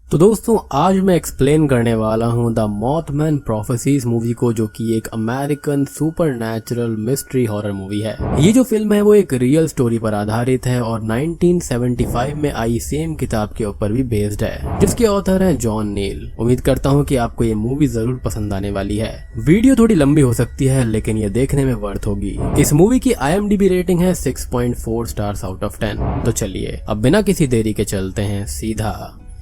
तो दोस्तों आज मैं एक्सप्लेन करने वाला हूँ द मॉथमैन प्रोफेसीज मूवी को, जो कि एक American supernatural mystery horror movie है। ये जो फिल्म है वो एक रियल स्टोरी पर आधारित है और 1975 में आई सेम किताब के ऊपर भी बेस्ड है, जिसके ऑथर है जॉन नील। उम्मीद करता हूँ कि आपको ये मूवी जरूर पसंद आने वाली है। वीडियो थोड़ी लंबी हो सकती है लेकिन ये देखने में वर्थ होगी। इस मूवी की IMDb रेटिंग है 6.4 स्टार्स आउट ऑफ 10। तो चलिए अब बिना किसी देरी के चलते हैं सीधा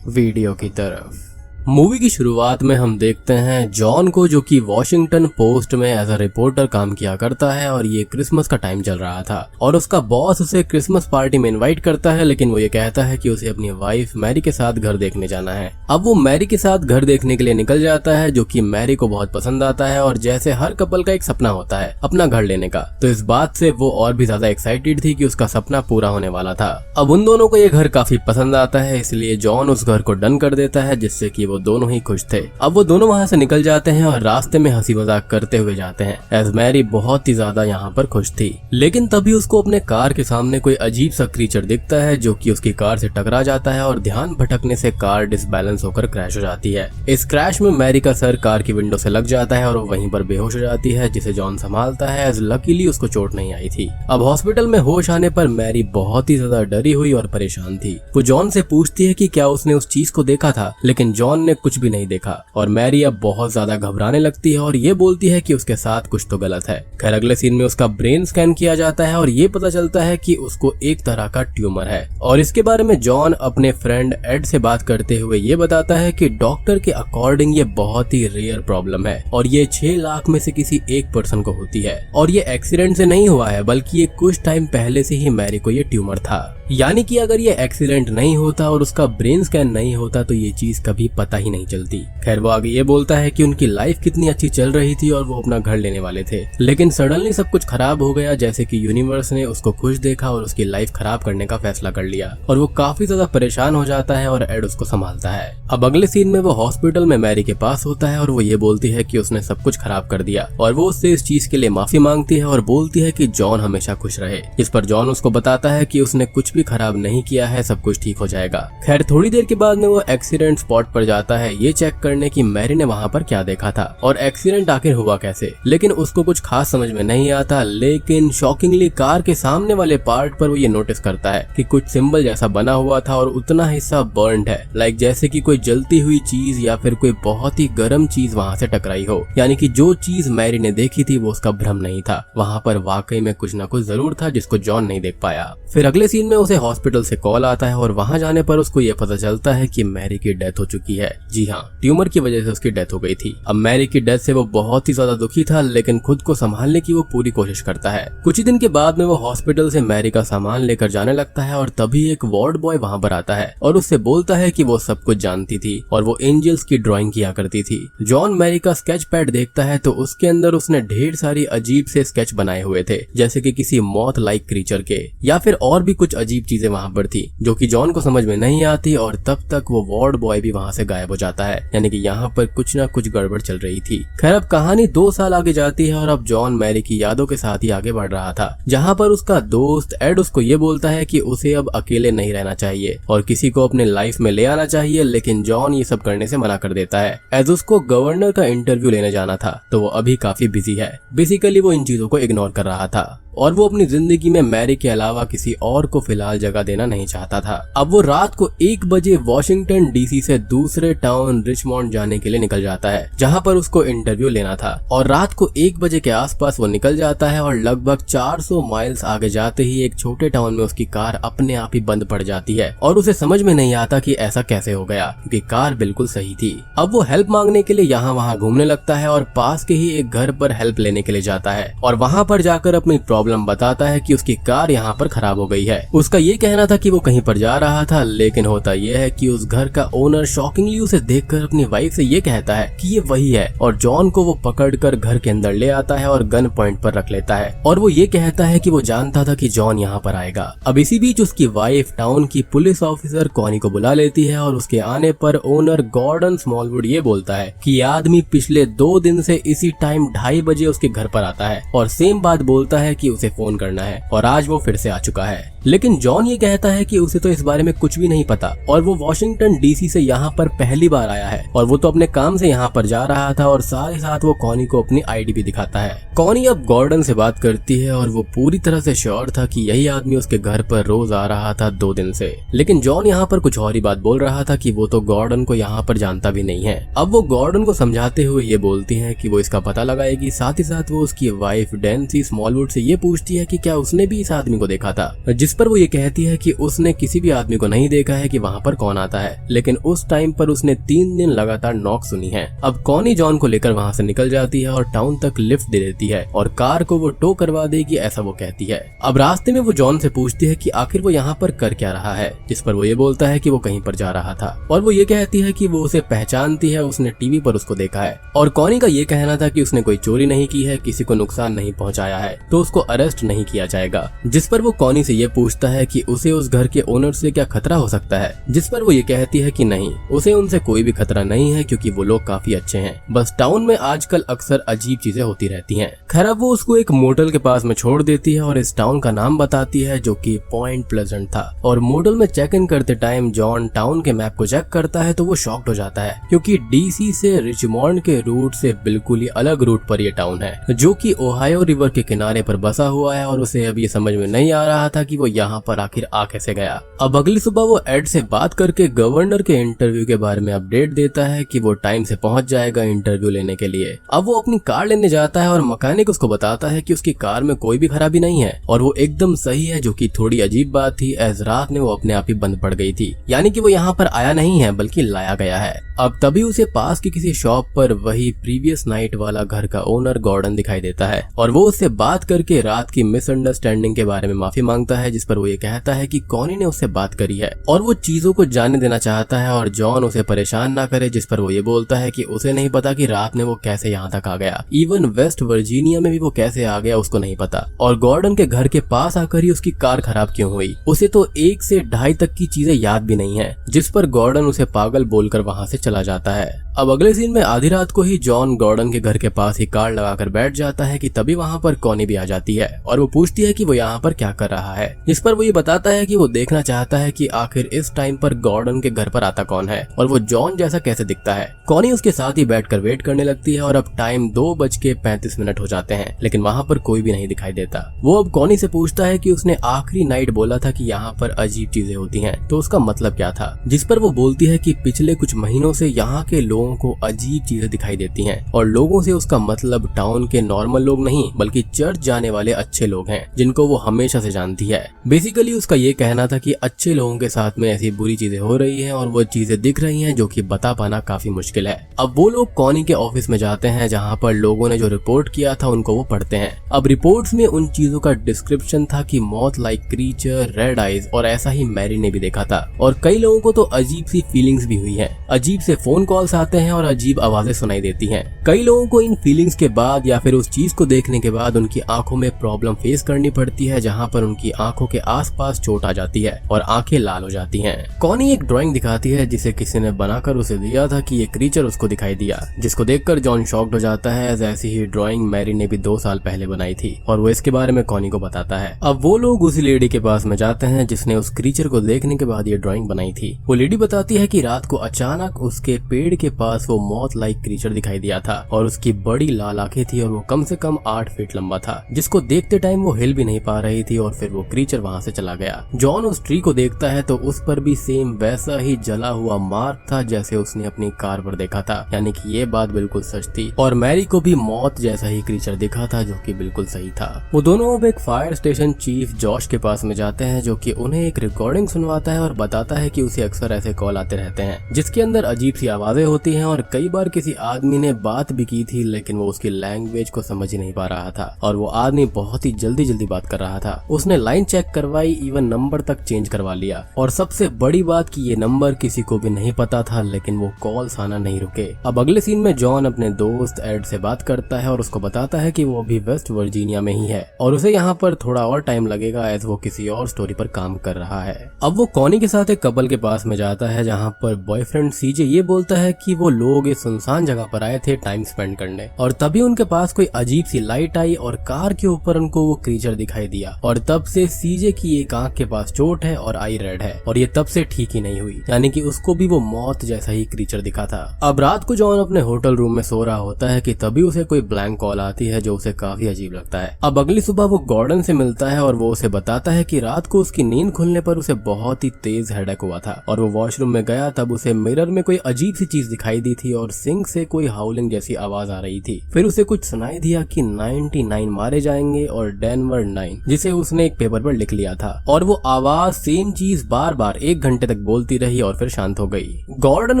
वीडियो की तरफ। मूवी की शुरुआत में हम देखते हैं जॉन को, जो कि वॉशिंगटन पोस्ट में एज अ रिपोर्टर काम किया करता है और ये क्रिसमस का टाइम चल रहा था और उसका बॉस उसे क्रिसमस पार्टी में इनवाइट करता है, लेकिन वो ये कहता है कि उसे अपनी वाइफ मैरी के साथ घर देखने जाना है। अब वो मैरी के साथ घर देखने के लिए निकल जाता है, जो कि मैरी को बहुत पसंद आता है और जैसे हर कपल का एक सपना होता है अपना घर लेने का, तो इस बात से वो और भी ज्यादा एक्साइटेड थी कि उसका सपना पूरा होने वाला था। अब उन दोनों को ये घर काफी पसंद आता है, इसलिए जॉन उस घर को डन कर देता है, जिससे कि वो दोनों ही खुश थे। अब वो दोनों वहां से निकल जाते हैं और रास्ते में हंसी मजाक करते हुए जाते हैं, एज मैरी बहुत ही ज्यादा यहाँ पर खुश थी। लेकिन तभी उसको अपने कार के सामने कोई अजीब सा क्रीचर दिखता है, जो कि उसकी कार से टकरा जाता है और ध्यान भटकने से कार डिसबैलेंस होकर क्रैश हो जाती है। इस क्रैश में मैरी का सर कार की विंडो से लग जाता है और वो वहीं पर बेहोश हो जाती है, जिसे जॉन संभालता है, एज लकीली उसको चोट नहीं आई थी। अब हॉस्पिटल में होश आने पर मैरी बहुत ही ज्यादा डरी हुई और परेशान थी। वो जॉन से पूछती है कि क्या उसने उस चीज को देखा था, लेकिन जॉन ने कुछ भी नहीं देखा और मैरी अब बहुत ज्यादा घबराने लगती है और ये बोलती है कि उसके साथ कुछ तो गलत है। खैर अगले सीन में उसका ब्रेन स्कैन किया जाता है और ये पता चलता है कि उसको एक तरह का ट्यूमर है और इसके बारे में जॉन अपने फ्रेंड एड से बात करते हुए ये बताता है कि डॉक्टर के अकॉर्डिंग ये बहुत ही रेयर प्रॉब्लम है और ये 6 लाख में से किसी एक पर्सन को होती है और ये एक्सीडेंट से नहीं हुआ है, बल्कि ये कुछ टाइम पहले से ही मैरी को ये ट्यूमर था। यानी कि अगर ये एक्सीडेंट नहीं होता और उसका ब्रेन स्कैन नहीं होता तो ये चीज कभी पता ही नहीं चलती। खैर वो आगे ये बोलता है कि उनकी लाइफ कितनी अच्छी चल रही थी और वो अपना घर लेने वाले थे, लेकिन सडनली सब कुछ खराब हो गया, जैसे कि यूनिवर्स ने उसको खुश देखा और उसकी लाइफ खराब करने का फैसला कर लिया और वो काफी ज्यादा परेशान हो जाता है और एड उसको संभालता है। अब अगले सीन में वो हॉस्पिटल में मैरी के पास होता है और वो ये बोलती है कि उसने सब कुछ खराब कर दिया और वो उससे इस चीज के लिए माफी मांगती है और बोलती है कि जॉन हमेशा खुश रहे। इस पर जॉन उसको बताता है कि उसने कुछ भी खराब नहीं किया है, सब कुछ ठीक हो जाएगा। खैर थोड़ी देर के बाद में वो एक्सीडेंट स्पॉट पर जाता है ये चेक करने की मैरी ने वहाँ पर क्या देखा था और एक्सीडेंट आखिर हुआ कैसे, लेकिन उसको कुछ खास समझ में नहीं आता। लेकिन शॉकिंगली कार के सामने वाले पार्ट पर वो ये नोटिस करता है कि कुछ सिंबल जैसा बना हुआ था और उतना हिस्सा बर्न्ड है, लाइक जैसे कि कोई जलती हुई चीज या फिर कोई बहुत ही गर्म चीज वहाँ से टकराई हो। यानी कि जो चीज मैरी ने देखी थी वो उसका भ्रम नहीं था, वहाँ पर वाकई में कुछ न कुछ जरूर था जिसको जॉन नहीं देख पाया। फिर अगले सीन में उसे हॉस्पिटल से कॉल आता है और वहाँ जाने पर उसको ये पता चलता है कि मैरी की डेथ हो चुकी है। जी हाँ, ट्यूमर की वजह से उसकी डेथ हो गई थी। अब मैरी की डेथ से वो बहुत ही ज्यादा दुखी था, लेकिन खुद को संभालने की वो पूरी कोशिश करता है। कुछ ही दिन के बाद में वो हॉस्पिटल से मैरी का सामान लेकर जाने लगता है और तभी एक वार्ड बॉय वहाँ पर आता है और उससे बोलता है कि वो सब कुछ जानती थी और वो एंजल्स की ड्राइंग किया करती थी। जॉन मैरी का स्केच पैड देखता है तो उसके अंदर उसने ढेर सारी अजीब से स्केच बनाए हुए थे, जैसे कि किसी मौत लाइक क्रीचर के या फिर और भी कुछ अजीब चीजें वहाँ पर थी, जो कि जॉन को समझ में नहीं आती। और तब तक वो वार्ड बॉय भी वहाँ से गायब हो जाता है, यानी कि यहाँ पर कुछ ना कुछ गड़बड़ चल रही थी। खैर अब कहानी 2 साल आगे जाती है और अब जॉन मैरी की यादों के साथ ही आगे बढ़ रहा था, जहाँ पर उसका दोस्त एड उसको ये बोलता है कि उसे अब अकेले नहीं रहना चाहिए और किसी को अपने लाइफ में ले आना चाहिए, लेकिन जॉन ये सब करने से मना कर देता है, एज उसको गवर्नर का इंटरव्यू लेने जाना था तो वो अभी काफी बिजी है। बेसिकली वो इन चीजों को इग्नोर कर रहा था और वो अपनी जिंदगी में मैरी के अलावा किसी और को फिलहाल जगह देना नहीं चाहता था। अब वो रात को 1 बजे वॉशिंगटन DC से दूसरे टाउन रिचमॉन्ड जाने के लिए निकल जाता है, जहाँ पर उसको इंटरव्यू लेना था और रात को 1 बजे के आसपास वो निकल जाता है और लगभग 400 माइल्स आगे जाते ही एक छोटे टाउन में उसकी कार अपने आप ही बंद पड़ जाती है और उसे समझ में नहीं आता कि ऐसा कैसे हो गया, क्योंकि कार बिल्कुल सही थी। अब वो हेल्प मांगने के लिए यहाँ वहाँ घूमने लगता है और पास के ही एक घर पर हेल्प लेने के लिए जाता है और वहाँ पर जाकर अपनी प्रॉब्लम बताता है कि उसकी कार यहाँ पर खराब हो गई है। उसका ये कहना था कि वो कहीं पर जा रहा था, लेकिन होता यह है कि उस घर का ओनर शॉकिंगली उसे देखकर अपनी वाइफ से ये कहता है कि ये वही है और जॉन को वो पकड़कर घर के अंदर ले आता है और गन पॉइंट पर रख लेता है और वो ये कहता है कि वो जानता था कि जॉन यहाँ पर आएगा। अब इसी बीच उसकी वाइफ टाउन की पुलिस ऑफिसर कॉनी को बुला लेती है और उसके आने पर ओनर गॉर्डन स्मॉलवुड ये बोलता है कि आदमी पिछले 2 दिन से इसी टाइम 2:30 बजे उसके घर पर आता है और सेम बात बोलता है कि उसे फोन करना है और आज वो फिर से आ चुका है। लेकिन जॉन ये कहता है कि उसे तो इस बारे में कुछ भी नहीं पता और वो वॉशिंगटन डीसी से यहाँ पर पहली बार आया है और वो तो अपने काम से यहाँ पर जा रहा था और साथ ही साथ वो कॉनी को अपनी आईडी भी दिखाता है। कॉनी अब गॉर्डन से बात करती है और वो पूरी तरह से श्योर था कि यही आदमी उसके घर पर रोज आ रहा था 2 दिन से, लेकिन जॉन यहाँ पर कुछ और ही बात बोल रहा था कि वो तो गॉर्डन को यहाँ पर जानता भी नहीं है। अब वो गॉर्डन को समझाते हुए ये बोलती है कि वो इसका पता लगाएगी। साथ ही साथ वो उसकी वाइफ डैन्सी स्मॉलवुड से ये पूछती है कि क्या उसने भी इस आदमी को देखा था, जिस पर वो ये कहती है कि उसने किसी भी आदमी को नहीं देखा है कि वहाँ पर कौन आता है, लेकिन उस टाइम पर उसने 3 दिन लगातार नॉक सुनी है। अब कॉनी जॉन को लेकर वहाँ से निकल जाती है और टाउन तक लिफ्ट दे देती है और कार को वो टो करवा देगी ऐसा वो कहती है। अब रास्ते में वो जॉन से पूछती है कि आखिर वो यहाँ पर कर क्या रहा है, जिस पर वो ये बोलता है कि वो कहीं पर जा रहा था और वो ये कहती है कि वो उसे पहचानती है, उसने टीवी पर उसको देखा है। और कॉनी का ये कहना था कि उसने कोई चोरी नहीं की है, किसी को नुकसान नहीं पहुंचाया है, तो उसको अरेस्ट नहीं किया जाएगा। जिस पर वो कॉनी से ये पूछता है कि उसे उस घर के ओनर से क्या खतरा हो सकता है, जिस पर वो ये कहती है कि नहीं, उसे उनसे कोई भी खतरा नहीं है क्योंकि वो लोग काफी अच्छे हैं, बस टाउन में आजकल अक्सर अजीब चीजें होती रहती हैं। खैर अब वो उसको एक मोटल के पास में छोड़ देती है और इस टाउन का नाम बताती है जो कि पॉइंट प्लेजेंट था। और मोटल में चेक इन करते टाइम जॉन टाउन के मैप को चेक करता है तो वो शॉक्ड हो जाता है क्योंकि डीसी से रिचमॉन्ड के रूट से बिल्कुल ही अलग रूट पर ये टाउन है जो कि ओहायो रिवर के किनारे पर बसा हुआ है और उसे अब ये समझ में नहीं आ रहा था कि वो यहाँ पर आखिर आ कैसे गया। अब अगली सुबह वो एड से बात करके गवर्नर के इंटरव्यू के बारे में अपडेट देता है कि वो टाइम से पहुंच जाएगा इंटरव्यू लेने के लिए। अब वो अपनी कार लेने जाता है और मैकेनिक उसको बताता है कि उसकी कार में कोई भी खराबी नहीं है और वो एकदम सही है, जो कि थोड़ी अजीब बात थी एज रात में वो अपने आप ही बंद पड़ गई थी, यानी कि वो यहाँ पर आया नहीं है बल्कि लाया गया है। अब तभी उसे पास की किसी शॉप पर वही प्रीवियस नाइट वाला घर का ओनर गॉर्डन दिखाई देता है और वो उससे बात करके रात की मिसअंडरस्टैंडिंग के बारे में माफी मांगता है, जिस पर वो ये कहता है कि कॉनी ने उससे बात करी है और वो चीजों को जानने देना चाहता है और जॉन उसे परेशान ना करे, जिस पर वो ये बोलता है कि उसे नहीं पता कि रात में वो कैसे यहाँ तक आ गया, इवन वेस्ट वर्जीनिया में भी वो कैसे आ गया उसको नहीं पता, और गॉर्डन के घर के पास आकर ही उसकी कार खराब क्यों हुई, उसे तो 1 से 2.5 तक की चीजें याद भी नहीं है, जिस पर गॉर्डन उसे पागल बोलकर वहाँ से चला जाता है। अब अगले सीन में आधी रात को ही जॉन गॉर्डन के घर के पास ही कार लगाकर बैठ जाता है कि तभी वहाँ पर कॉनी भी आ जाती है और वो पूछती है कि वो यहाँ पर क्या कर रहा है, जिस पर वो ये बताता है कि वो देखना चाहता है कि आखिर इस टाइम पर गॉर्डन के घर पर आता कौन है और वो जॉन जैसा कैसे दिखता है। कॉनी उसके साथ ही बैठकर वेट करने लगती है और अब टाइम 2:35 हो जाते हैं, लेकिन वहाँ पर कोई भी नहीं दिखाई देता। वो अब कॉनी से पूछता है कि उसने आखिरी नाइट बोला था कि यहाँ पर अजीब चीजें होती हैं, तो उसका मतलब क्या था, जिस पर वो बोलती है कि पिछले कुछ महीनों से यहाँ के लोगों को अजीब चीजें दिखाई देती हैं और लोगों से उसका मतलब टाउन के नॉर्मल लोग नहीं बल्कि चर्च जाने वाले अच्छे लोग हैं जिनको वो हमेशा से जानती है। बेसिकली उसका ये कहना था कि अच्छे लोगों के साथ में ऐसी बुरी चीजें हो रही हैं और वो चीजें दिख रही हैं जो कि बता पाना काफी मुश्किल है। अब वो लोग कॉनी के ऑफिस में जाते हैं जहाँ पर लोगों ने जो रिपोर्ट किया था उनको वो पढ़ते हैं। अब रिपोर्ट्स में उन चीजों का डिस्क्रिप्शन था कि मौत लाइक क्रीचर, रेड आइज और ऐसा ही मैरी ने भी देखा था और कई लोगों को तो अजीब सी फीलिंग्स भी हुई है, अजीब से फोन कॉल्स आते हैं और अजीब आवाजें सुनाई देती हैं। कई लोगों को इन फीलिंग्स के बाद या फिर उस चीज को देखने के बाद उनकी आंखों में प्रॉब्लम फेस करनी पड़ती है, जहां पर उनकी आंखों के आसपास चोट आ जाती है और आंखें लाल हो जाती हैं। कॉनी एक ड्राइंग दिखाती है जिसे किसी ने बनाकर उसे दिया था कि ये क्रीचर उसको दिखाई दिया, जिसको देखकर जॉन शॉक्ड हो जाता है। ऐसी ही ड्राइंग मैरी ने भी 2 साल पहले बनाई थी और वो इसके बारे में कॉनी को बताता है। अब वो लोग उसी लेडी के पास में जाते हैं जिसने उस क्रीचर को देखने के बाद ये ड्राइंग बनाई थी। वो लेडी बताती है कि रात को अचानक उसके पेड़ के पास वो मौत लाइक क्रीचर दिखाई दिया था और उसकी बड़ी लाल आंखें थी और वो कम से कम 8 फीट लंबा था, जिसको देखते टाइम वो हिल भी नहीं पा रही थी और फिर वो क्रीचर वहाँ से चला गया। जॉन उस ट्री को देखता है तो उस पर भी सेम वैसा ही जला हुआ मार्क था जैसे उसने अपनी कार पर देखा था, यानी कि ये बात बिल्कुल सच थी। और मैरी को भी मौत जैसा ही क्रीचर दिखा था जो कि बिल्कुल सही था। वो दोनों अब एक फायर स्टेशन चीफ जॉश के पास में जाते हैं जो कि उन्हें एक रिकॉर्डिंग सुनवाता है और बताता है कि उसे अक्सर ऐसे कॉल आते रहते हैं जिसके अंदर अजीब सी आवाजें होती हैं और कई बार किसी आदमी ने बात भी की थी लेकिन वो उसकी लैंग्वेज को समझ ही नहीं पा रहा था और वो आदमी बहुत ही जल्दी बात कर रहा था। उसने लाइन चेक करवाई, इवन नंबर तक चेंज करवा लिया और सबसे बड़ी बात कि ये नंबर किसी को भी नहीं पता था, लेकिन वो कॉल्स आना नहीं रुके। अब अगले सीन में जॉन अपने दोस्त एड से बात करता है और उसको बताता है कि वो अभी वेस्ट वर्जीनिया में ही है और उसे यहाँ पर थोड़ा और टाइम लगेगा एज वो किसी और स्टोरी पर काम कर रहा है। अब वो कॉनी के साथ एक कपल के पास में जाता है जहाँ पर बॉयफ्रेंड सीजे ये बोलता है कि वो लोग इस सुनसान जगह पर आए थे टाइम स्पेंड करने, और तभी उनके पास कोई अजीब सी लाइट आई और कार के ऊपर उनको वो क्रीचर दिखाई दिया। और तब से सीजे की एक आंख के पास चोट है और आई रेड है, और ये तब से ठीक ही नहीं हुई, यानी कि उसको भी वो मौत जैसा ही क्रीचर दिखा था। अब रात को जॉन अपने होटल रूम में सो रहा होता है कि तभी उसे कोई ब्लैंक कॉल आती है जो उसे काफी अजीब लगता है। अब अगली सुबह वो गॉर्डन से मिलता है और वो उसे बताता है कि रात को उसकी नींद खुलने पर उसे बहुत ही तेज हेडेक हुआ था, और वो वॉशरूम में गया तब उसे मिरर में कोई अजीब सी चीज दिखाई दी थी और सिंक से कोई हाउलिंग जैसी आवाज आ रही थी। फिर उसे कुछ सुनाई दिया कि 99 मारे जाएंगे और डेनवर 9, जिसे उसने एक पेपर पर लिख लिया था, और वो आवाज सेम चीज बार बार 1 घंटे तक बोलती रही और फिर शांत हो गई। गॉर्डन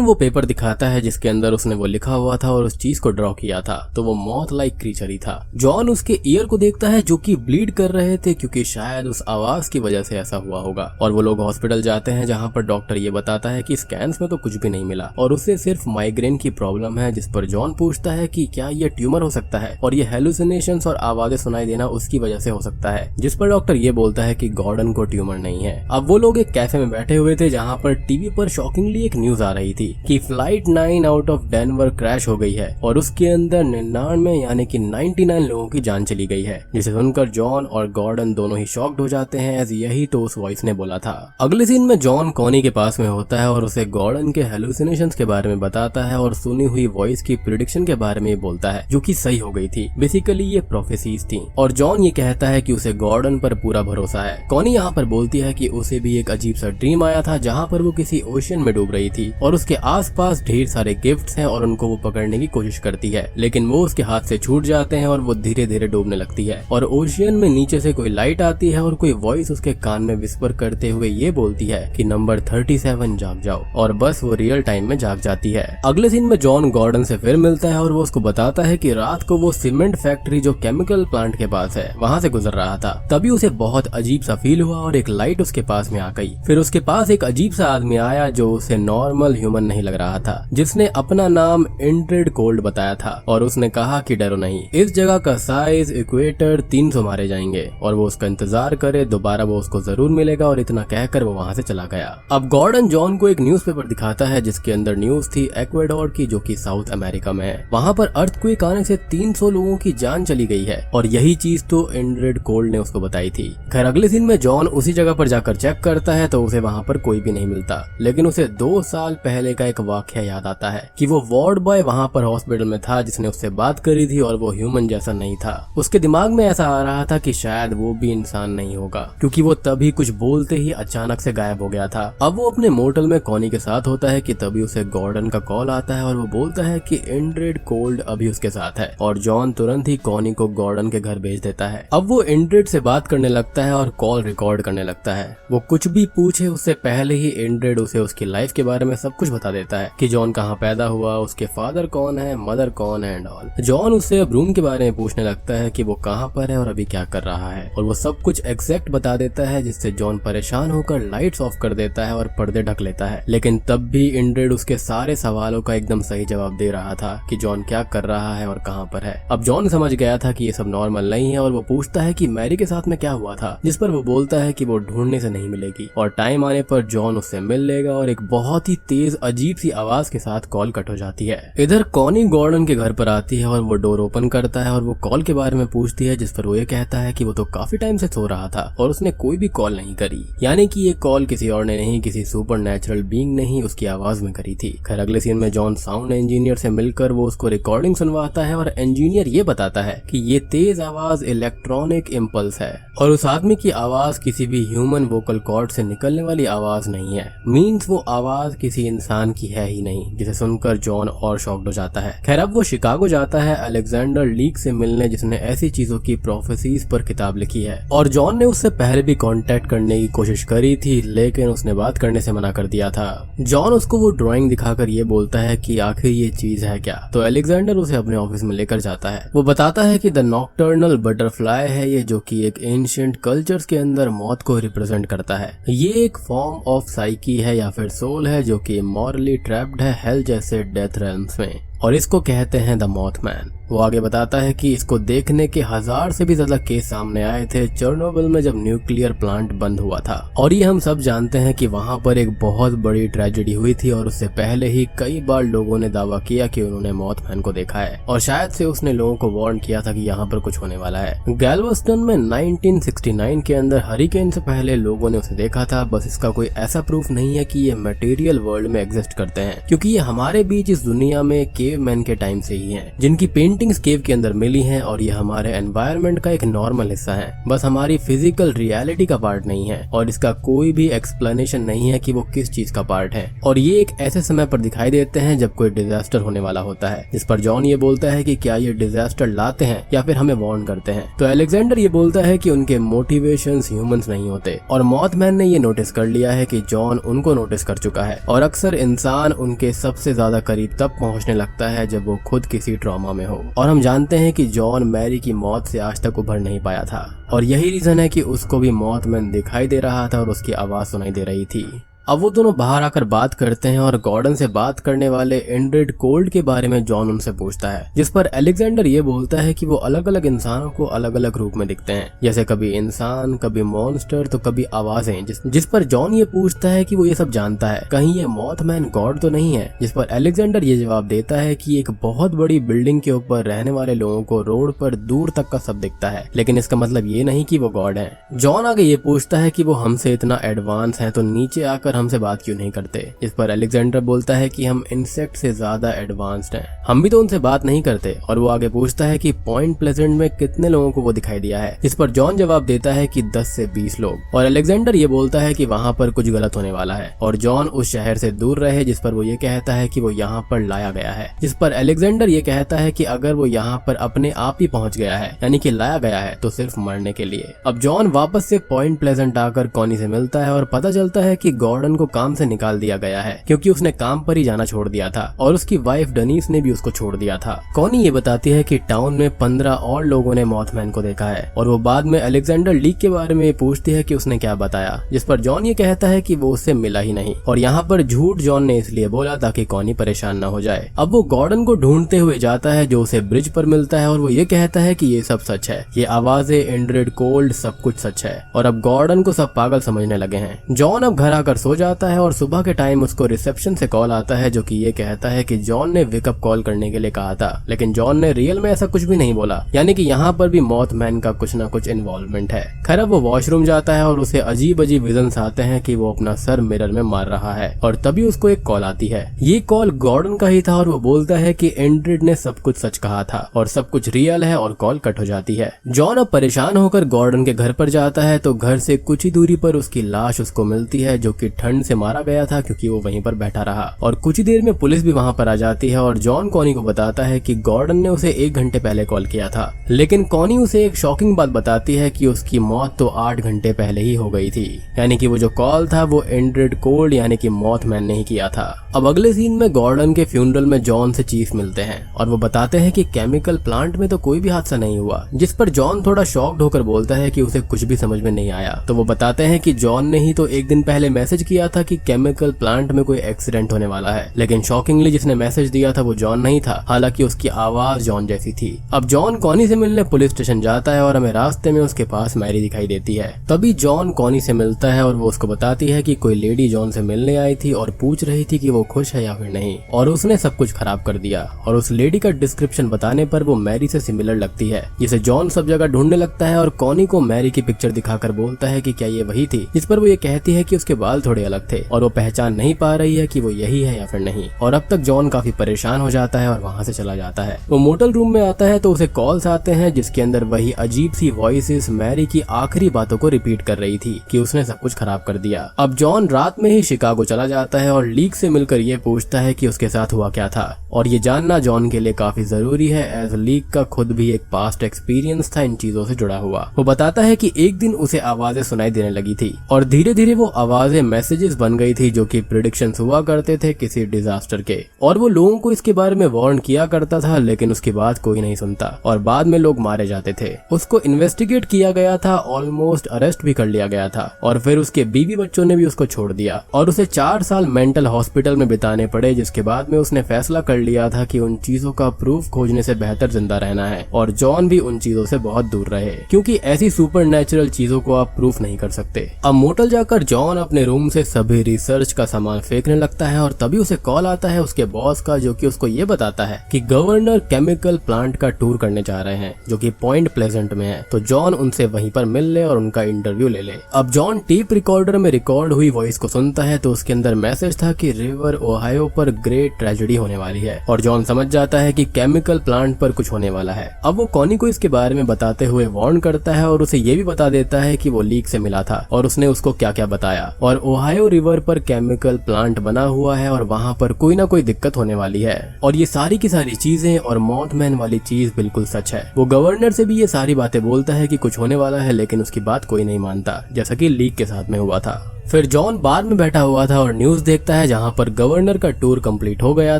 वो पेपर दिखाता है जिसके अंदर उसने वो लिखा हुआ था और उस चीज को ड्रॉ किया था, तो वो मौत लाइक क्रीचर ही था। जॉन उसके ईयर को देखता है जो कि ब्लीड कर रहे थे, क्योंकि शायद उस आवाज की वजह से ऐसा हुआ होगा। और वो लोग हॉस्पिटल जाते हैं जहाँ पर डॉक्टर ये बताता है कि स्कैन्स में तो कुछ भी नहीं मिला और उसे सिर्फ माइग्रेन की प्रॉब्लम है, जिस पर जॉन पूछता है कि क्या ये ट्यूमर हो सकता है और ये हेलुसिनेशंस और आवाजें सुनाई देना उसकी वजह से हो सकता है, जिस पर डॉक्टर ये बोलता है कि गॉर्डन को ट्यूमर नहीं है। अब वो लोग एक कैफे में बैठे हुए थे जहाँ पर टीवी पर शॉकिंगली एक न्यूज आ रही थी कि flight 9 out of Denver crash हो गई है और उसके अंदर 99 यानी कि 99 लोगों की जान चली गई है, जिसे सुनकर जॉन और गॉर्डन दोनों ही शॉक्ड हो जाते हैं, एज यही तो उस वॉइस ने बोला था। अगले सीन में जॉन कॉनी के पास में होता है और उसे गॉर्डन के हेलुसिनेशंस के बारे में बताता है और सुनी हुई वॉइस की प्रिडिक्शन के बारे में बोलता है जो कि सही हो गई थी। बेसिकली ये प्रोफेसीज थी, और जॉन ये कहता है कि उसे गॉर्डन पर पूरा भरोसा है। कॉनी यहाँ पर बोलती है कि उसे भी एक अजीब सा ड्रीम आया था जहाँ पर वो किसी ओशियन में डूब रही थी और उसके आसपास ढेर सारे गिफ्ट्स हैं और उनको वो पकड़ने की कोशिश करती है, लेकिन वो उसके हाथ से छूट जाते हैं और वो धीरे धीरे डूबने लगती है। और ओशियन में नीचे से कोई लाइट आती है और कोई वॉइस उसके कान में विस्पर करते हुए ये बोलती है कि नंबर 37 जाग जाओ, और बस वो रियल टाइम में जाग जाती है। अगले सीन में जॉन गॉर्डन से फिर मिलता है और वो उसको बताता है कि रात को वो सीमेंट फैक्ट्री जो केमिकल प्लांट के पास है वहाँ से गुजर रहा था, तभी उसे बहुत अजीब सा फील हुआ और एक लाइट उसके पास में आ गई। फिर उसके पास एक अजीब सा आदमी आया जो उसे नॉर्मल ह्यूमन नहीं लग रहा था, जिसने अपना नाम इंड्रेड कोल्ड बताया था, और उसने कहा कि डरो नहीं, इस जगह का साइज इक्वेटर 300 मारे जाएंगे और वो उसका इंतजार करे, दोबारा वो उसको जरूर मिलेगा, और इतना कहकर वो वहाँ से चला गया। अब गॉर्डन जॉन को एक न्यूज़पेपर दिखाता है जिसके अंदर न्यूज थी एक्वेडोर की, जो कि साउथ अमेरिका में है। वहाँ पर अर्थक्वेक आने से 300 लोगों की जान चली गई है, और यही चीज तो इंड्रेड कोल्ड ने उसको बताई थी। खैर अगले दिन में जॉन उसी जगह पर जाकर चेक करता है तो उसे वहाँ पर कोई भी नहीं मिलता, लेकिन उसे 2 साल पहले का एक वाकया याद आता है कि वो वार्ड बॉय वहाँ पर हॉस्पिटल में था जिसने उससे बात करी थी और वो ह्यूमन जैसा नहीं था। उसके दिमाग में ऐसा आ रहा था कि शायद वो भी इंसान नहीं होगा, क्योंकि वो तभी कुछ बोलते ही अचानक से गायब हो गया था। अब वो अपने मोटल में कॉनी के साथ होता है कि तभी उसे गॉर्डन का कॉल आता है और वो बोलता है कि इंड्रेड कोल्ड अभी उसके साथ है, और जॉन तुरंत ही कॉनी को गॉर्डन के घर भेज देता है। अब वो इंड्रेड से बात करने लगता है और कॉल रिकॉर्ड करने लगता है। वो कुछ भी पूछे उससे पहले ही इंड्रेड उसे उसकी लाइफ के बारे में सब कुछ बता देता है कि जॉन कहाँ पैदा हुआ, उसके फादर कौन है, मदर कौन है एंड ऑल। जॉन उससे अब रूम के बारे में पूछने लगता है कि वो कहाँ पर है और अभी क्या कर रहा है, और वो सब कुछ एग्जैक्ट बता देता है, जिससे जॉन परेशान होकर लाइट्स ऑफ कर देता है और पर्दे ढक लेता है। लेकिन तब भी इंड्रेड उसके सारे सवालों का एकदम सही जवाब दे रहा था कि जॉन क्या कर रहा है और कहाँ पर है। अब जॉन समझ गया था कि ये सब नॉर्मल नहीं है, और वो पूछता है कि मैरी के साथ में क्या हुआ था, जिस पर वो बोलता है कि वो ढूंढने से नहीं मिलेगी और टाइम आने पर जॉन उससे मिल लेगा, और एक बहुत ही तेज अजीब सी आवाज के साथ कॉल कट हो जाती है। इधर कॉनी गॉर्डन के घर पर आती है और वो डोर ओपन करता है और वो कॉल के बारे में पूछती है, जिस पर वो ये कहता है कि वो तो काफी टाइम से सो रहा था और उसने कोई भी कॉल नहीं करी, यानी कि ये कॉल किसी और ने नहीं, किसी सुपर नेचुरल बीइंग ने ही उसकी आवाज में करी थी। खैर अगले सीन में जॉन साउंड इंजीनियर से मिलकर वो उसको रिकॉर्डिंग सुनवाता है और इंजीनियर ये बताता है कि ये तेज आवाज इलेक्ट्रॉनिक इम्पल्स है और उस आदमी की आवाज किसी भी ह्यूमन वोकल कॉर्ड से निकलने वाली आवाज नहीं है। मींस वो आवाज किसी इंसान की है ही नहीं, जिसे सुनकर जॉन और शॉक्ड हो जाता है। खैर अब वो शिकागो जाता है अलेक्जेंडर लीक से मिलने, जिसने ऐसी चीजों की प्रोफेसीज पर किताब लिखी है, और जॉन ने उससे पहले भी कांटेक्ट करने की कोशिश करी थी, लेकिन उसने बात करने से मना कर दिया था। जॉन उसको वो ड्राइंग दिखाकर ये बोलता है कि आखिर ये चीज है क्या, तो अलेक्जेंडर उसे अपने ऑफिस में लेकर जाता है। वो बताता है कि द नॉक्टर्नल बटरफ्लाई है ये, जो कि एक एंशिएंट कल्चर्स के अंदर मौत को रिप्रेजेंट करता है। ये एक फॉर्म ऑफ साइकी है या फिर सोल है जो कि मॉरली ट्रैप्ड है हेल जैसे डेथ रेल्म्स में, और इसको कहते हैं द मॉथमैन। वो आगे बताता है कि इसको देखने के 1000 से भी ज्यादा केस सामने आए थे चेर्नोबिल में जब न्यूक्लियर प्लांट बंद हुआ था, और ये हम सब जानते हैं कि वहां पर एक बहुत बड़ी ट्रेजेडी हुई थी और उससे पहले ही कई बार लोगों ने दावा किया कि उन्होंने मॉथमैन को देखा है और शायद से उसने लोगों को वार्न किया था कि यहाँ पर कुछ होने वाला है। गैल्वेस्टन में 1969 के अंदर हरिकेन से पहले लोगों ने उसे देखा था, बस इसका कोई ऐसा प्रूफ नहीं है कि ये मटेरियल वर्ल्ड में एग्जिस्ट करते हैं, क्योंकि ये हमारे बीच इस दुनिया में केवमैन के टाइम से ही हैं, जिनकी पेंटिंग्स केव के अंदर मिली हैं और ये हमारे एनवायरनमेंट का एक नॉर्मल हिस्सा है, बस हमारी फिजिकल रियलिटी का पार्ट नहीं है और इसका कोई भी एक्सप्लेनेशन नहीं है कि वो किस चीज का पार्ट है। और ये एक ऐसे समय पर दिखाई देते हैं जब कोई डिजास्टर होने वाला होता है, जिस पर जॉन ये बोलता है कि क्या ये डिजास्टर लाते हैं या फिर हमें वार्न करते हैं। तो अलेक्जेंडर ये बोलता है कि उनके मोटिवेशंस ह्यूमंस नहीं होते और मॉथमैन ने ये नोटिस कर लिया है कि जॉन उनको नोटिस कर चुका है और अक्सर इंसान उनके सबसे ज्यादा करीब तब पहुंचने लगता है जब वो खुद किसी ट्रॉमा में हो। और हम जानते हैं कि जॉन मैरी की मौत से आज तक उभर नहीं पाया था और यही रीजन है कि उसको भी मॉथमैन दिखाई दे रहा था और उसकी आवाज सुनाई दे रही थी। अब वो दोनों बाहर आकर बात करते हैं और गॉर्डन से बात करने वाले इंड्रिड कोल्ड के बारे में जॉन उनसे पूछता है, जिस पर अलेक्जेंडर ये बोलता है कि वो अलग अलग इंसानों को अलग अलग रूप में दिखते हैं, जैसे कभी इंसान, कभी मॉन्स्टर तो कभी आवाजें, जिस पर जॉन ये पूछता है कि वो ये सब जानता है, कहीं ये मॉथमैन गॉड तो नहीं है, जिस पर अलेक्जेंडर ये जवाब देता है कि एक बहुत बड़ी बिल्डिंग के ऊपर रहने वाले लोगों को रोड पर दूर तक का सब दिखता है, लेकिन इसका मतलब ये नहीं कि वो गॉड है। जॉन आगे ये पूछता है कि वो हमसे इतना एडवांस है तो नीचे आकर हमसे बात क्यों नहीं करते, इस पर अलेक्जेंडर बोलता है कि हम इंसेक्ट से ज्यादा एडवांस्ड हैं, हम भी तो उनसे बात नहीं करते। और वो आगे पूछता है कि पॉइंट प्लेजेंट में कितने लोगों को वो दिखाई दिया है, इस पर जॉन जवाब देता है कि 10 से 20 लोग। और अलेक्जेंडर ये बोलता है कि वहाँ पर कुछ गलत होने वाला है और जॉन उस शहर से दूर रहे, जिस पर वो ये कहता है कि वो यहाँ पर लाया गया है, जिस पर अलेक्जेंडर ये कहता है कि अगर वो यहाँ पर अपने आप ही पहुंच गया है, यानी कि लाया गया है, तो सिर्फ मरने के लिए। अब जॉन वापस से पॉइंट प्लेजेंट आकर कॉनी से मिलता है और पता चलता है कि गॉर्डन को काम से निकाल दिया गया है क्योंकि उसने काम पर ही जाना छोड़ दिया था और उसकी वाइफ डनीस ने भी उसको छोड़ दिया था। कॉनी ये बताती है कि टाउन में 15 और लोगों ने मॉथमैन को देखा है और वो बाद में अलेक्जेंडर लीक के बारे में पूछती है कि उसने क्या बताया, जिस पर जॉन ये कहता है कि वो उससे मिला ही नहीं और यहाँ पर झूठ जॉन ने इसलिए बोला ताकि कॉनी परेशान न हो जाए। अब वो गॉर्डन को ढूंढते हुए जाता है जो उसे ब्रिज पर मिलता है और वो ये कहता है कि ये सब सच है, ये आवाजें, इंड्रिड कोल्ड, सब कुछ सच है। और अब गॉर्डन को सब पागल समझने लगे हैं। जॉन अब घर आकर सो जाता है और सुबह के टाइम उसको रिसेप्शन से कॉल आता है जो कि ये कहता है कि जॉन ने विकअप कॉल करने के लिए कहा था, लेकिन जॉन ने रियल में ऐसा कुछ भी नहीं बोला, यानी कि यहाँ पर भी मॉथमैन का कुछ ना कुछ इन्वॉल्वमेंट है। खैर अब वो वॉशरूम जाता है और उसे अजीब अजीब विजन्स आते हैं कि वो अपना सर मिरर में मार रहा है और तभी उसको एक कॉल आती है। ये कॉल गॉर्डन का ही था और वो बोलता है कि इंड्रिड ने सब कुछ सच कहा था और सब कुछ रियल है और कॉल कट हो जाती है। जॉन अब परेशान होकर गॉर्डन के घर पर जाता है तो घर से कुछ ही दूरी पर उसकी लाश उसको मिलती है जो कि ठंड से मारा गया था क्योंकि वो वहीं पर बैठा रहा। और कुछ ही देर में पुलिस भी वहां पर आ जाती है और जॉन कॉनी को बताता है कि गॉर्डन ने उसे 1 घंटे पहले कॉल किया था, लेकिन कॉनी उसे एक शॉकिंग बात बताती है कि उसकी मौत तो 8 घंटे पहले ही हो गई थी, यानी कि वो जो कॉल था वो इंड्रिड कोल्ड यानी कि मॉथमैन ने ही किया था। अब अगले सीन में गॉर्डन के फ्यूनरल में जॉन से चीफ मिलते हैं और वो बताते हैं कि केमिकल प्लांट में तो कोई भी हादसा नहीं हुआ, जिस पर जॉन थोड़ा शॉक्ड होकर बोलता है कि उसे कुछ भी समझ में नहीं आया। तो वो बताते हैं कि जॉन ने ही तो 1 दिन पहले मैसेज किया था कि केमिकल प्लांट में कोई एक्सीडेंट होने वाला है, लेकिन शॉकिंगली जिसने मैसेज दिया था वो जॉन नहीं था, हालांकि उसकी आवाज जॉन जैसी थी। अब जॉन कॉनी से मिलने पुलिस स्टेशन जाता है और हमें रास्ते में उसके पास मैरी दिखाई देती है। तभी जॉन कॉनी से मिलता है और वो उसको बताती है कि कोई लेडी जॉन से मिलने आई थी और पूछ रही थी कि वो खुश है या फिर नहीं, और उसने सब कुछ खराब कर दिया। और उस लेडी का डिस्क्रिप्शन बताने पर वो मैरी से सिमिलर लगती है, जिसे जॉन सब जगह ढूंढने लगता है और कॉनी को मैरी की पिक्चर दिखाकर बोलता है कि क्या ये वही थी, जिस पर वो ये कहती है कि उसके बाल थोड़े अलग थे और वो पहचान नहीं पा रही है कि वो यही है या फिर नहीं। और अब तक जॉन काफी परेशान हो जाता है और वहाँ से चला जाता है। वो मोटल रूम में आता है तो उसे कॉल्स आते हैं जिसके अंदर वही अजीब सी वॉइसेस मैरी की आखिरी बातों को रिपीट कर रही थी कि उसने सब कुछ खराब कर दिया। अब जॉन रात में ही शिकागो चला जाता है और लीक से मिलकर ये पूछता है कि उसके साथ हुआ क्या था, और ये जानना जॉन के लिए काफी जरूरी है एज लीक का खुद भी एक पास्ट एक्सपीरियंस था इन चीजों से जुड़ा हुआ। वो बताता है कि एक दिन उसे आवाजें सुनाई देने लगी थी और धीरे धीरे वो आवाजें मैसेजेस बन गई थी जो कि प्रेडिक्शंस हुआ करते थे किसी डिजास्टर के, और वो लोगों को इसके बारे में वार्न किया करता था, लेकिन उसकी बात कोई नहीं सुनता और बाद में लोग मारे जाते थे। उसको इन्वेस्टिगेट किया गया था, ऑलमोस्ट अरेस्ट भी कर लिया गया था और फिर उसके बीवी बच्चों ने भी उसको छोड़ दिया और उसे 4 साल मेंटल हॉस्पिटल में बिताने पड़े, जिसके बाद में उसने फैसला कर लिया था कि उन चीजों का प्रूफ खोजने से बेहतर जिंदा रहना है और जॉन भी उन चीजों से बहुत दूर रहे, क्योंकि ऐसी सुपरनैचुरल चीजों को आप प्रूफ नहीं कर सकते। अब मोटल जाकर जॉन अपने रूम से सभी रिसर्च का सामान फेंकने लगता है और तभी उसे कॉल आता है उसके बॉस का, जो कि उसको ये बताता है कि गवर्नर केमिकल प्लांट का टूर करने जा रहे हैं जो कि पॉइंट प्लेजेंट में है, तो जॉन उनसे वहीं पर मिल ले और उनका इंटरव्यू ले ले। अब जॉन टेप रिकॉर्डर में रिकॉर्ड हुई वॉइस को सुनता है तो उसके अंदर मैसेज था कि रिवर ओहायो पर ग्रेट ट्रेजेडी होने वाली है और जॉन समझ जाता है कि केमिकल प्लांट पर कुछ होने वाला है। अब वो कॉनी को इसके बारे में बताते हुए वार्न करता है और उसे ये भी बता देता है कि वो लीक से मिला था और उसने उसको क्या क्या बताया और ओहायो रिवर पर केमिकल प्लांट बना हुआ है और वहाँ पर कोई ना कोई दिक्कत होने वाली है और ये सारी की सारी चीजें और मॉथमैन वाली चीज बिल्कुल सच है। वो गवर्नर से भी ये सारी बातें बोलता है कि कुछ होने वाला है, लेकिन उसकी बात कोई नहीं मानता, जैसा कि लीक के साथ में हुआ था। फिर जॉन बार में बैठा हुआ था और न्यूज देखता है जहाँ पर गवर्नर का टूर कंप्लीट हो गया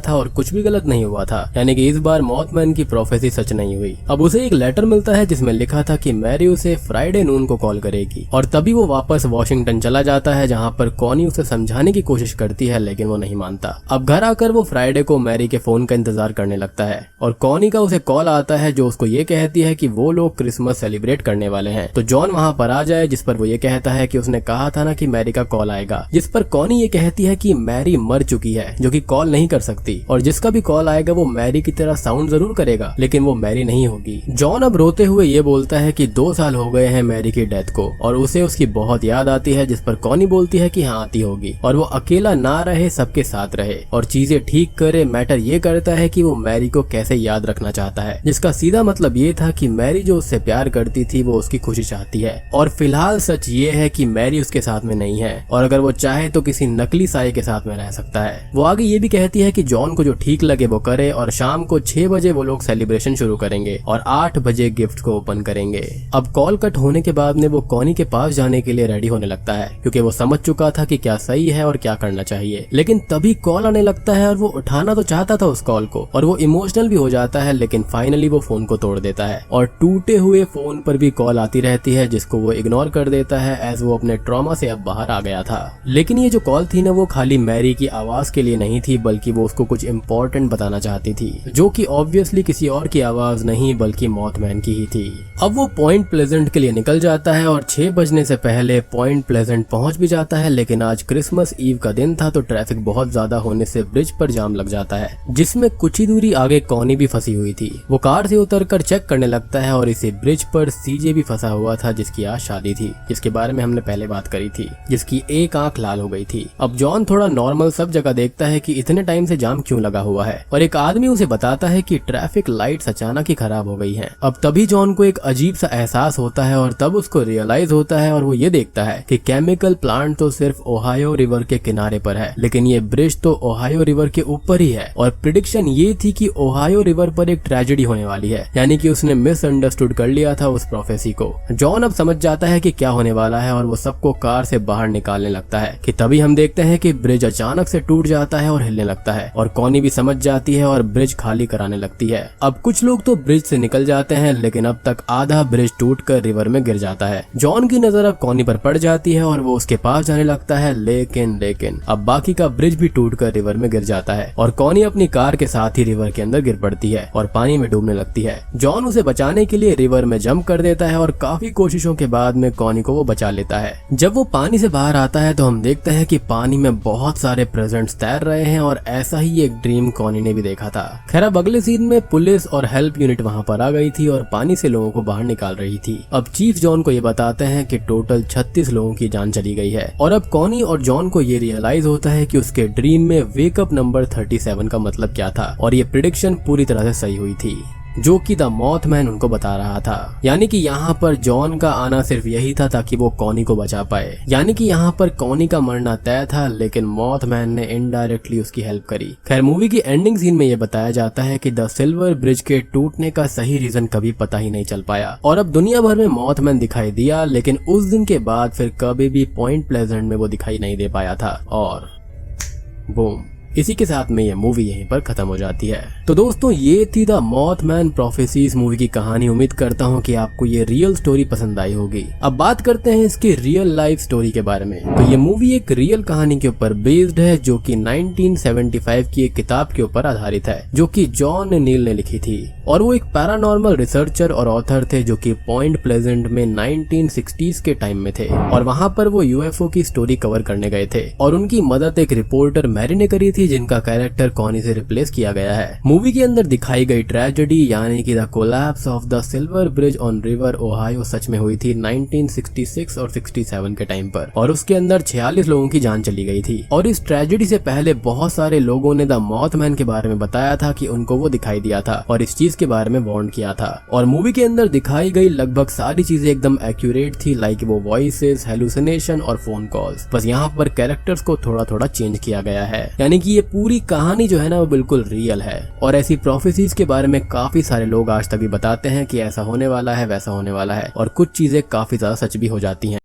था और कुछ भी गलत नहीं हुआ था, यानी कि इस बार मॉथमैन की प्रोफेसी सच नहीं हुई। अब उसे एक लेटर मिलता है जिसमें लिखा था कि मैरी उसे फ्राइडे नून को कॉल करेगी और तभी वो वापस वॉशिंगटन चला जाता है जहाँ पर कॉनी उसे समझाने की कोशिश करती है, लेकिन वो नहीं मानता। अब घर आकर वो फ्राइडे को मैरी के फोन का इंतजार करने लगता है और कॉनी का उसे कॉल आता है जो उसको ये कहती है कि वो लोग क्रिसमस सेलिब्रेट करने वाले हैं, तो जॉन वहाँ पर आ जाए, जिस पर वो ये कहता है कि उसने कहा था ना कि मैरी का कॉल आएगा, जिस पर कॉनी ये कहती है कि मैरी मर चुकी है जो कि कॉल नहीं कर सकती और जिसका भी कॉल आएगा वो मैरी की तरह साउंड जरूर करेगा लेकिन वो मैरी नहीं होगी। जॉन अब रोते हुए ये बोलता है कि 2 साल हो गए हैं मैरी की डेथ को और उसे उसकी बहुत याद आती है, जिस पर कॉनी बोलती है कि हाँ आती होगी और वो अकेला ना रहे, सबके साथ रहे और चीजें ठीक करे। मैटर ये करता है कि वो मैरी को कैसे याद रखना चाहता है, जिसका सीधा मतलब ये था कि मैरी जो उससे प्यार करती थी वो उसकी खुशी चाहती है और फिलहाल सच ये है कि मैरी उसके साथ में नहीं है और अगर वो चाहे तो किसी नकली साये के साथ में रह सकता है। वो आगे ये भी कहती है कि जॉन को जो ठीक लगे वो करे और शाम को 6 बजे वो लोग सेलिब्रेशन शुरू करेंगे और 8 बजे गिफ्ट को ओपन करेंगे। अब कॉल कट होने के बाद में वो कॉनी के पास जाने के लिए रेडी होने लगता है क्योंकि वो समझ चुका था कि क्या सही है और क्या करना चाहिए, लेकिन तभी कॉल आने लगता है और वो उठाना तो चाहता था उस कॉल को और वो इमोशनल भी हो जाता है, लेकिन फाइनली वो फोन को तोड़ देता है और टूटे हुए फोन पर भी कॉल आती रहती है जिसको वो इग्नोर कर देता है एज वो अपने ट्रॉमा से अब बाहर आ गया था। लेकिन ये जो कॉल थी ना वो खाली मैरी की आवाज के लिए नहीं थी, बल्कि वो उसको कुछ इम्पोर्टेंट बताना चाहती थी जो कि ऑब्वियसली किसी और की आवाज नहीं बल्कि मॉथमैन की ही थी। अब वो पॉइंट प्लेजेंट के लिए निकल जाता है और 6 बजने से पहले पॉइंट प्लेजेंट पहुंच भी जाता है, लेकिन आज क्रिसमस ईव का दिन था तो ट्रैफिक बहुत ज्यादा होने से ब्रिज पर जाम लग जाता है, जिसमें कुछ ही दूरी आगे कॉनी भी फंसी हुई थी। वो कार से उतरकर चेक करने लगता है और इसी ब्रिज पर सीजे भी फंसा हुआ था जिसकी आज शादी थी, जिसके बारे में हमने पहले बात करी थी, जिसकी एक आंख लाल हो गई थी। अब जॉन थोड़ा नॉर्मल सब जगह देखता है कि इतने टाइम से जाम क्यों लगा हुआ है और एक आदमी उसे बताता है कि ट्रैफिक लाइट्स अचानक ही खराब हो गई हैं। अब तभी जॉन को एक अजीब सा एहसास होता है और तब उसको रियलाइज होता है और वो ये देखता है कि केमिकल प्लांट तो सिर्फ ओहायो रिवर के किनारे पर है, लेकिन ये ब्रिज तो ओहायो रिवर के ऊपर ही है और प्रिडिक्शन ये थी कि ओहायो रिवर पर एक ट्रेजेडी होने वाली है, यानी कि उसने मिसअंडरस्टूड कर लिया था उस प्रोफेसी को। जॉन अब समझ जाता है कि क्या होने वाला है और वो सबको कार से बाहर निकालने लगता है कि तभी हम देखते हैं कि ब्रिज अचानक से टूट जाता है और हिलने लगता है और कॉनी भी समझ जाती है और ब्रिज खाली कराने लगती है। अब कुछ लोग तो ब्रिज से निकल जाते हैं, लेकिन अब तक आधा ब्रिज टूटकर रिवर में गिर जाता है। जॉन की नजर अब कॉनी पर पड़ जाती है और वो उसके पास जाने लगता है, लेकिन अब बाकी का ब्रिज भी टूटकर रिवर में गिर जाता है और कॉनी अपनी कार के साथ ही रिवर के अंदर गिर पड़ती है और पानी में डूबने लगती है। जॉन उसे बचाने के लिए रिवर में जंप कर देता है और काफी कोशिशों के बाद में कॉनी को वो बचा लेता है। जब वो पानी से बाहर आता है तो हम देखते हैं कि पानी में बहुत सारे प्रेजेंट्स तैर रहे हैं और ऐसा ही एक ड्रीम कॉनी ने भी देखा था। खैर अब अगले सीन में पुलिस और हेल्प यूनिट वहां पर आ गई थी और पानी से लोगों को बाहर निकाल रही थी। अब चीफ जॉन को ये बताते हैं कि टोटल 36 लोगों की जान चली गई है और अब कॉनी और जॉन को ये रियलाइज होता है कि उसके ड्रीम में वेकअप नंबर 37 का मतलब क्या था और ये प्रिडिक्शन पूरी तरह से सही हुई थी जो कि द मॉथमैन उनको बता रहा था। यानी कि यहाँ पर जॉन का आना सिर्फ यही था ताकि वो कॉनी को बचा पाए, यानी कि यहाँ पर कॉनी का मरना तय था, लेकिन मॉथमैन ने इनडायरेक्टली उसकी हेल्प करी। खैर मूवी की एंडिंग सीन में ये बताया जाता है कि द सिल्वर ब्रिज के टूटने का सही रीजन कभी पता ही नहीं चल पाया और अब दुनिया भर में मॉथमैन दिखाई दिया, लेकिन उस दिन के बाद फिर कभी भी पॉइंट प्लेजेंट में वो दिखाई नहीं दे पाया था और बूम, इसी के साथ में ये मूवी यहीं पर खत्म हो जाती है। तो दोस्तों ये थी द मॉथमैन प्रोफेसीज मूवी की कहानी। उम्मीद करता हूँ कि आपको ये रियल स्टोरी पसंद आई होगी। अब बात करते हैं इसकी रियल लाइफ स्टोरी के बारे में। तो ये मूवी एक रियल कहानी के ऊपर बेस्ड है जो कि 1975 की एक किताब के ऊपर आधारित है जो कि जॉन नील ने लिखी थी। और वो एक पैरानॉर्मल रिसर्चर और ऑथर थे जो कि पॉइंट प्लेजेंट में 1960s के टाइम में थे और वहां पर वो यूएफओ की स्टोरी कवर करने गए थे और उनकी मदद एक रिपोर्टर मैरी ने करी थी जिनका कैरेक्टर कॉनी से रिप्लेस किया गया है। मूवी के अंदर दिखाई गई ट्रेजेडी यानी कि the collapse of the silver bridge on river Ohio सच में हुई थी 1966 और 67 के टाइम पर और उसके अंदर 46 लोगों की जान चली गई थी। और इस ट्रेजेडी से पहले बहुत सारे लोगों ने द मॉथमैन के बारे में बताया था कि उनको वो दिखाई दिया था और इस चीज के बारे में वार्न किया था। और मूवी के अंदर दिखाई गई लगभग सारी चीजें एकदम एक्यूरेट थी, लाइक वो वॉइसेस, हेलुसिनेशन और फोन कॉल्स। बस यहाँ पर कैरेक्टर्स को थोड़ा थोड़ा चेंज किया गया है, यानी कि ये पूरी कहानी जो है ना वो बिल्कुल रियल है। और ऐसी प्रोफेसीज के बारे में काफी सारे लोग आज तक भी बताते हैं कि ऐसा होने वाला है, वैसा होने वाला है और कुछ चीजें काफी ज्यादा सच भी हो जाती हैं।